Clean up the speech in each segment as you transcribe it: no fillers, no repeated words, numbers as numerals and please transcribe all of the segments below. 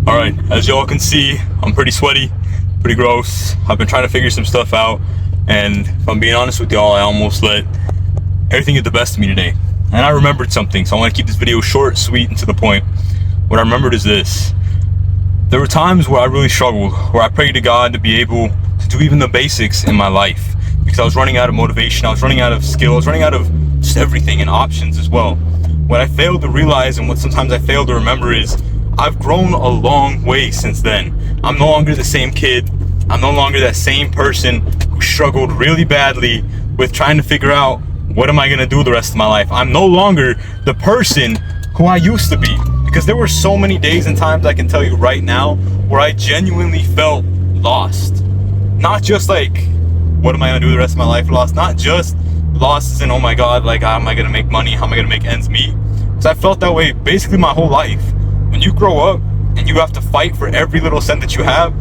Alright, as y'all can see, I'm pretty sweaty, pretty gross. I've been trying to figure some stuff out, and if I'm being honest with y'all, I almost let everything get the best of me today. And I remembered something, so I want to keep this video short, sweet, and to the point. What I remembered is this. There were times where I really struggled, where I prayed to God to be able to do even the basics in my life, because I was running out of motivation, I was running out of skill, I was running out of just everything and options as well. What I failed to realize, and what sometimes I fail to remember, is I've grown a long way since then. I'm no longer the same kid. I'm no longer that same person who struggled really badly with trying to figure out, what am I gonna do the rest of my life? I'm no longer the person who I used to be. Because there were so many days and times, I can tell you right now, where I genuinely felt lost. Not just like, what am I gonna do the rest of my life lost? Not just lost as in, oh my God, like, how am I gonna make money? How am I gonna make ends meet? Because I felt that way basically my whole life. When you grow up and you have to fight for every little cent that you have,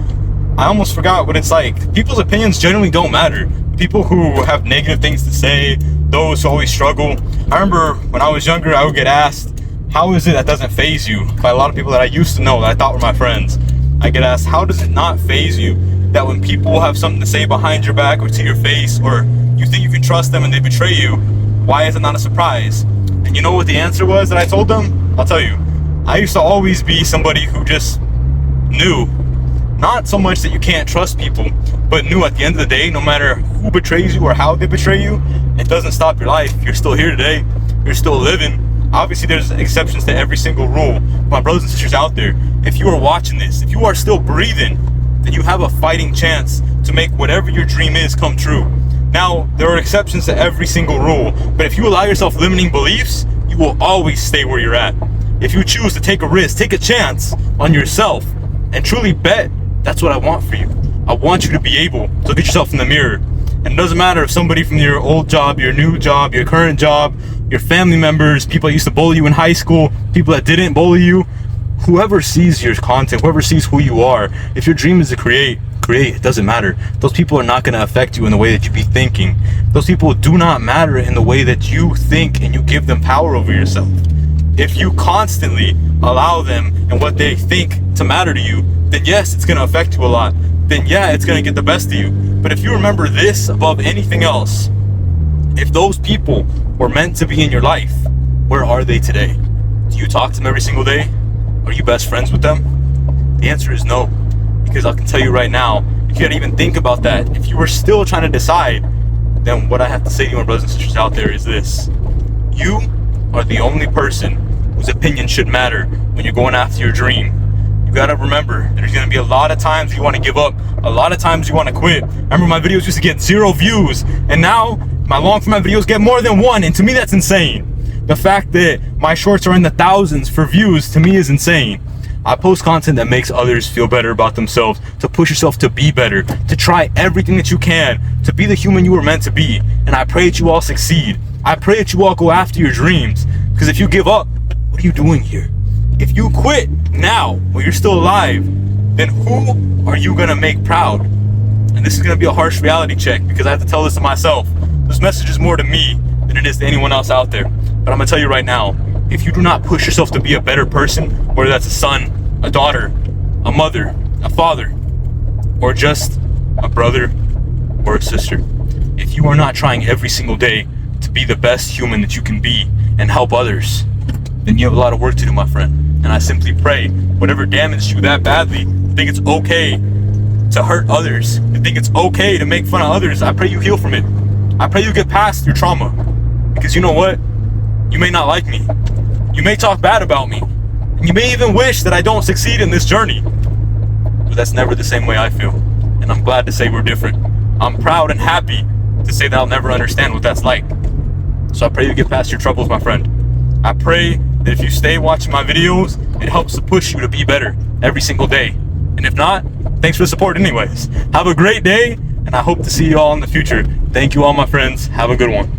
I almost forgot what it's like. People's opinions generally don't matter. People who have negative things to say, those who always struggle. I remember when I was younger, I would get asked, how is it that doesn't faze you? By a lot of people that I used to know, that I thought were my friends. I get asked, how does it not faze you that when people have something to say behind your back or to your face, or you think you can trust them and they betray you, why is it not a surprise? And you know what the answer was that I told them? I'll tell you. I used to always be somebody who just knew, not so much that you can't trust people, but knew at the end of the day, no matter who betrays you or how they betray you, it doesn't stop your life. You're still here today. You're still living. Obviously, there's exceptions to every single rule. My brothers and sisters out there, if you are watching this, if you are still breathing, then you have a fighting chance to make whatever your dream is come true. Now, there are exceptions to every single rule, but if you allow yourself limiting beliefs, you will always stay where you're at. If you choose to take a risk, take a chance on yourself, and truly bet, that's what I want for you. I want you to be able to look at yourself in the mirror. And it doesn't matter if somebody from your old job, your new job, your current job, your family members, people that used to bully you in high school, people that didn't bully you, whoever sees your content, whoever sees who you are, if your dream is to create, it doesn't matter. Those people are not going to affect you in the way that you be thinking. Those people do not matter in the way that you think and you give them power over yourself. If you constantly allow them and what they think to matter to you, then yes, it's going to affect you a lot. Then yeah, it's going to get the best of you. But if you remember this above anything else, if those people were meant to be in your life, where are they today? Do you talk to them every single day? Are you best friends with them? The answer is no. Because I can tell you right now, if you had to even think about that, if you were still trying to decide, then what I have to say to you, my brothers and sisters out there, is this. You are the only person whose opinion should matter when you're going after your dream. You gotta remember, there's gonna be a lot of times you wanna give up, a lot of times you wanna quit. Remember, my videos used to get 0 views, and now my long format videos get more than 1, and to me that's insane. The fact that my shorts are in the thousands for views, to me, is insane. I post content that makes others feel better about themselves, to push yourself to be better, to try everything that you can, to be the human you were meant to be, and I pray that you all succeed. I pray that you all go after your dreams, because if you give up, what are you doing here? If you quit now, while you're still alive, then who are you gonna make proud? And this is gonna be a harsh reality check, because I have to tell this to myself. This message is more to me than it is to anyone else out there. But I'm gonna tell you right now, if you do not push yourself to be a better person, whether that's a son, a daughter, a mother, a father, or just a brother or a sister, if you are not trying every single day to be the best human that you can be and help others, then you have a lot of work to do, my friend. And I simply pray, whatever damaged you that badly, think it's okay to hurt others, and think it's okay to make fun of others, I pray you heal from it. I pray you get past your trauma. Because you know what? You may not like me. You may talk bad about me. And you may even wish that I don't succeed in this journey. But that's never the same way I feel. And I'm glad to say we're different. I'm proud and happy to say that I'll never understand what that's like. So I pray you get past your troubles, my friend. I pray that if you stay watching my videos, it helps to push you to be better every single day. And if not, thanks for the support anyways. Have a great day, and I hope to see you all in the future. Thank you all, my friends. Have a good one.